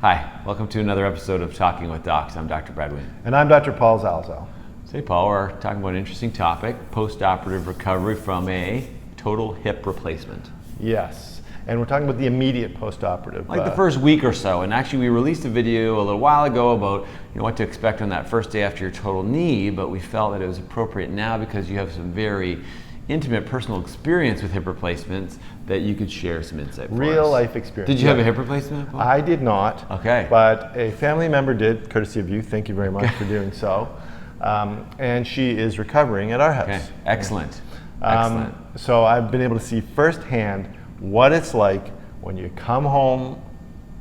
Hi, welcome to another episode of Talking with Docs. I'm Dr. Brad Wynn. And I'm Dr. Paul Zalzal. Today, Paul, we're talking about an interesting topic, post-operative recovery from a total hip replacement. Yes, and we're talking about the immediate post-operative. Like the first week or so, and actually we released a video a little while ago about what to expect on that first day after your total knee, but we felt that it was appropriate now because you have some very intimate personal experience with hip replacements that you could share some insight for Real us. life experience. Did you have a hip replacement, Paul? I did not. Okay. But a family member did, courtesy of you. Thank you very much for doing so. And she is recovering at our house. Okay, excellent. Excellent. So I've been able to see firsthand what it's like when you come home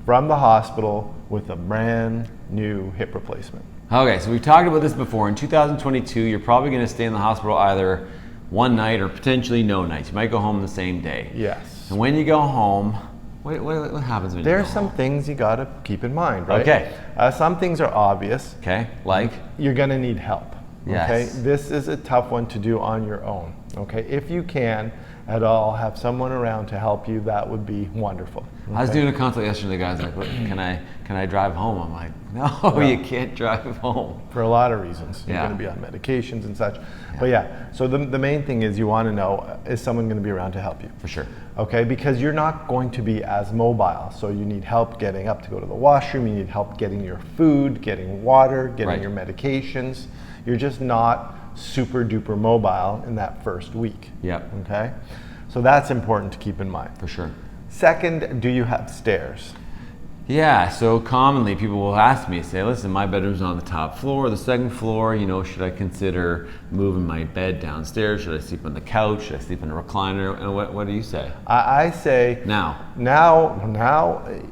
from the hospital with a brand new hip replacement. Okay, so we've talked about this before. In 2022, you're probably going to stay in the hospital either one night or potentially no nights. You might go home the same day. Yes. And when you go home, what happens when you go home? There's some things you got to keep in mind, right? Okay. Some things are obvious. Okay, like? You're going to need help. Yes. Okay. This is a tough one to do on your own. Okay. If you can at all have someone around to help you, that would be wonderful. Okay? I was doing a consult yesterday. The guy's like, "Look, can I drive home?" I'm like, "No, you can't drive home." For a lot of reasons. You're Yeah. going to be on medications and such. But yeah, so the main thing is you want to know, is someone going to be around to help you? For sure. Okay, because you're not going to be as mobile. So you need help getting up to go to the washroom, you need help getting your food, getting water, getting Right. your medications. You're just not super duper mobile in that first week. Yep. Okay, so that's important to keep in mind. For sure. Second, do you have stairs? Yeah, so commonly people will ask me, say, listen, my bedroom's on the top floor, the second floor, should I consider moving my bed downstairs? Should I sleep on the couch? Should I sleep in a recliner? And what do you say? I say Now,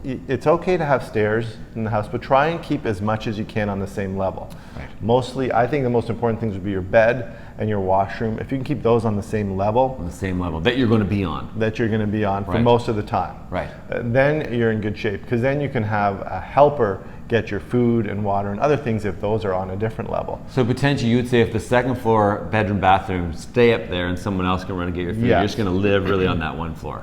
it's okay to have stairs in the house, but try and keep as much as you can on the same level. Right. Mostly, I think the most important things would be your bed and your washroom. If you can keep those on the same level, on the same level that you're going to be on. that you're going to be on for Right. most of the time, Right. Then you're in good shape, because then you can have a helper get your food and water and other things if those are on a different level. So potentially you would say if the second floor bedroom, bathroom, stay up there and someone else can run and get your food, Yes. you're just going to live really on that one floor.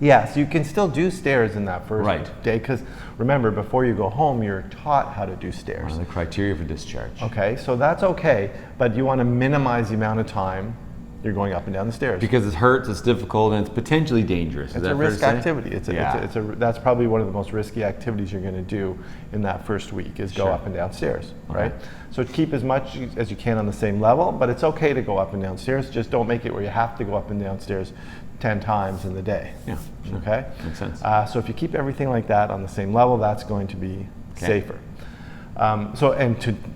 Yes, you can still do stairs in that first Right. day, because remember, before you go home, you're taught how to do One stairs. of the criteria for discharge. Okay, so that's okay, but you want to minimize the amount of time you're going up and down the stairs. Because it hurts, it's difficult, and it's potentially dangerous. Is It's that a fair to risk say? activity. That's probably one of the most risky activities you're going to do in that first week is go Sure. up and down stairs, Okay. right? So keep as much as you can on the same level, but it's okay to go up and down stairs. Just don't make it where you have to go up and down stairs 10 times in the day. Yeah, sure. Okay? Makes sense. So if you keep everything like that on the same level, that's going to be safer. And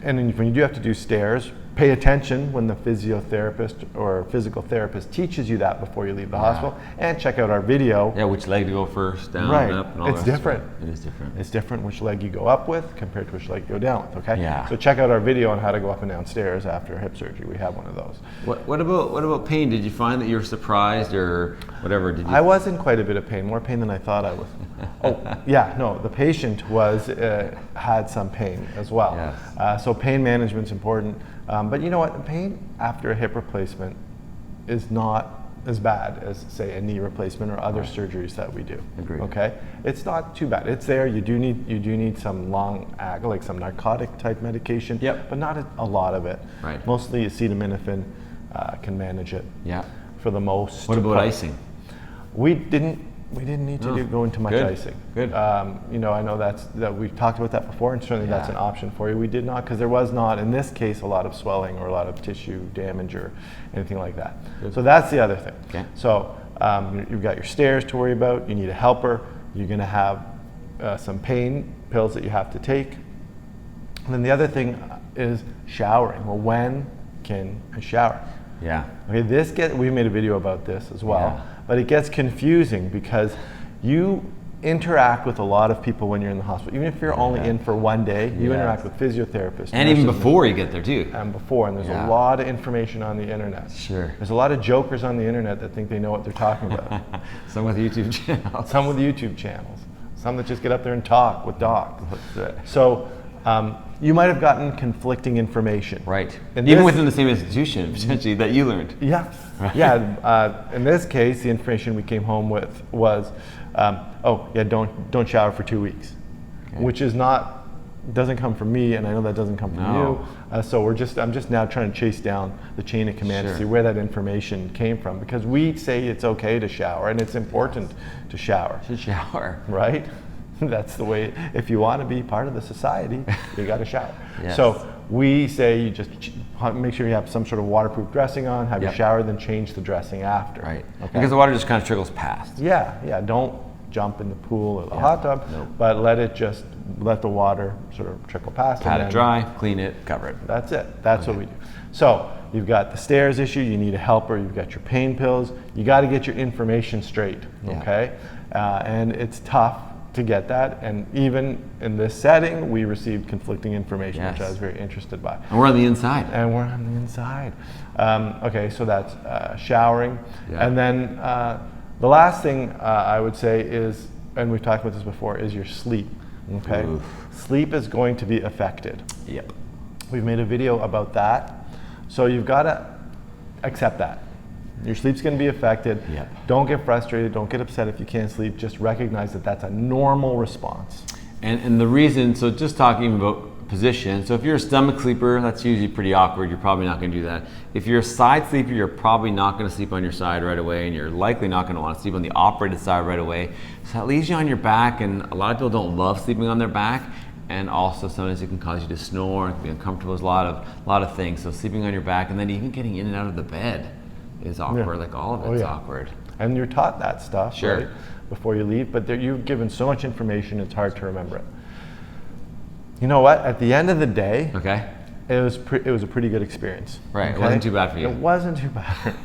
then when you do have to do stairs, pay attention when the physiotherapist or physical therapist teaches you that before you leave the hospital, and check out our video. Yeah, which leg to go first, down, Right. up, and all It's the rest of different. It is different. It's different which leg you go up with compared to which leg you go down with, okay? Yeah. So check out our video on how to go up and down stairs after hip surgery. We have one of those. What about pain? Did you find that you were surprised or whatever? Did you? I was in quite a bit of pain, more pain than I thought I was. Oh, yeah, no, the patient had some pain as well. Yes. So pain management's important. But you know what? Pain after a hip replacement is not as bad as, say, a knee replacement or other surgeries that we do. Agreed. Okay, it's not too bad. It's there. You do need some like some narcotic type medication. Yep. But not a lot of it. Right. Mostly acetaminophen can manage it. Yeah. For the most. What about part. icing? We didn't need to go into much Good. icing. Good. I know that we've talked about that before, and certainly that's an option for you. We did not, because there was not, in this case, a lot of swelling or a lot of tissue damage or anything like that. Good. So that's the other thing. Okay. So you've got your stairs to worry about. You need a helper. You're going to have some pain pills that you have to take. And then the other thing is showering. Well, when can I shower? Yeah. Okay, we made a video about this as well, but it gets confusing because you interact with a lot of people when you're in the hospital. Even if you're only in for one day, you interact with physiotherapists. And even nurses, before you get there too. and there's a lot of information on the internet. Sure. There's a lot of jokers on the internet that think they know what they're talking about. Some with YouTube channels. Some with YouTube channels. Some that just get up there and talk with docs. That's right. So you might have gotten conflicting information. Right. And Even this- within the same institution, potentially, that you learned. Yeah, yeah. In this case, the information we came home with was, don't shower for 2 weeks. which is not, doesn't come from me, and I know that doesn't come from you. So I'm just now trying to chase down the chain of command to see where that information came from, because we say it's okay to shower, and it's important to shower. To shower. Right? That's the way, if you want to be part of the society, you got to shower. Yes. So we say you just make sure you have some sort of waterproof dressing on, have your shower, then change the dressing after. Right. Okay? Because the water just kind of trickles past. Yeah, don't jump in the pool or the hot tub, but let the water sort of trickle past. Pat it dry, clean it, cover it. That's it. That's what we do. So you've got the stairs issue, you need a helper, you've got your pain pills, you got to get your information straight, okay? And it's tough to get that, and even in this setting, we received conflicting information, which I was very interested by. And we're on the inside. Okay, so that's showering. And then the last thing I would say is, and we've talked about this before, is your sleep. Okay, Oof. Sleep is going to be affected. Yep. We've made a video about that, so you've got to accept that. Your sleep's going to be affected. Yep. Don't get frustrated. Don't get upset if you can't sleep. Just recognize that that's a normal response. And the reason, so just talking about position, so if you're a stomach sleeper, that's usually pretty awkward. You're probably not going to do that. If you're a side sleeper, you're probably not going to sleep on your side right away, and you're likely not going to want to sleep on the operated side right away. So that leaves you on your back, and a lot of people don't love sleeping on their back. And also sometimes it can cause you to snore, it can be uncomfortable. There's a lot of things. So sleeping on your back, and then even getting in and out of the bed is awkward. Like all of it's awkward. And you're taught that stuff right, before you leave, but you've given so much information, it's hard to remember it. You know what? At the end of the day, it was a pretty good experience. Right. It wasn't too bad for you. It wasn't too bad,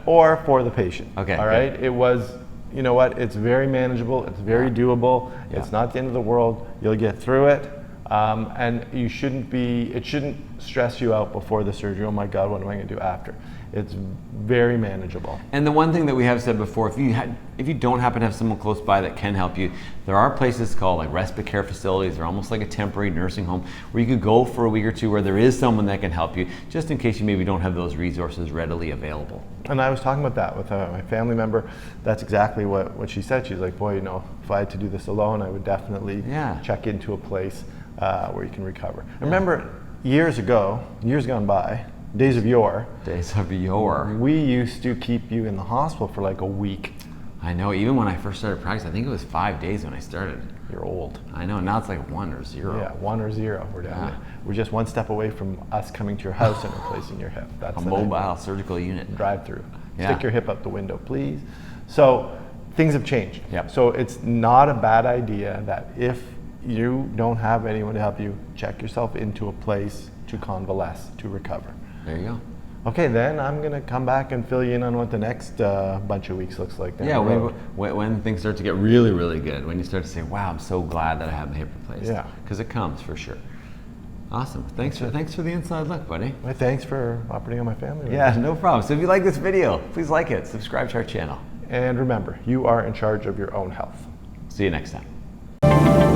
or for the patient. Okay. All right. It was. You know what? It's very manageable. It's very doable. It's not the end of the world. You'll get through it. And you shouldn't be. It shouldn't stress you out before the surgery. Oh my God, what am I going to do after? It's very manageable. And the one thing that we have said before, if you don't happen to have someone close by that can help you, there are places called like respite care facilities. They're almost like a temporary nursing home where you could go for a week or two where there is someone that can help you, just in case you maybe don't have those resources readily available. And I was talking about that with my family member. That's exactly what she said. She's like, boy, if I had to do this alone, I would definitely check into a place where you can recover. I remember years gone by, days of yore, we used to keep you in the hospital for like a week. I know, even when I first started practice, I think it was 5 days when I started. You're old. I know, now it's like 1 or 0. Yeah, 1 or 0. We're down there. We're just one step away from us coming to your house and replacing your hip. That's a mobile surgical unit. Drive through. Stick your hip out the window, please. So things have changed. So it's not a bad idea that if you don't have anyone to help you, check yourself into a place to convalesce, to recover. There you go. Okay, then I'm going to come back and fill you in on what the next bunch of weeks looks like. When things start to get really, really good, when you start to say, wow, I'm so glad that I had my hip replaced. Yeah. Because it comes for sure. Awesome. Thanks for the inside look, buddy. Well, thanks for operating on my family. Yeah, no problem. So if you like this video, please like it, subscribe to our channel. And remember, you are in charge of your own health. See you next time.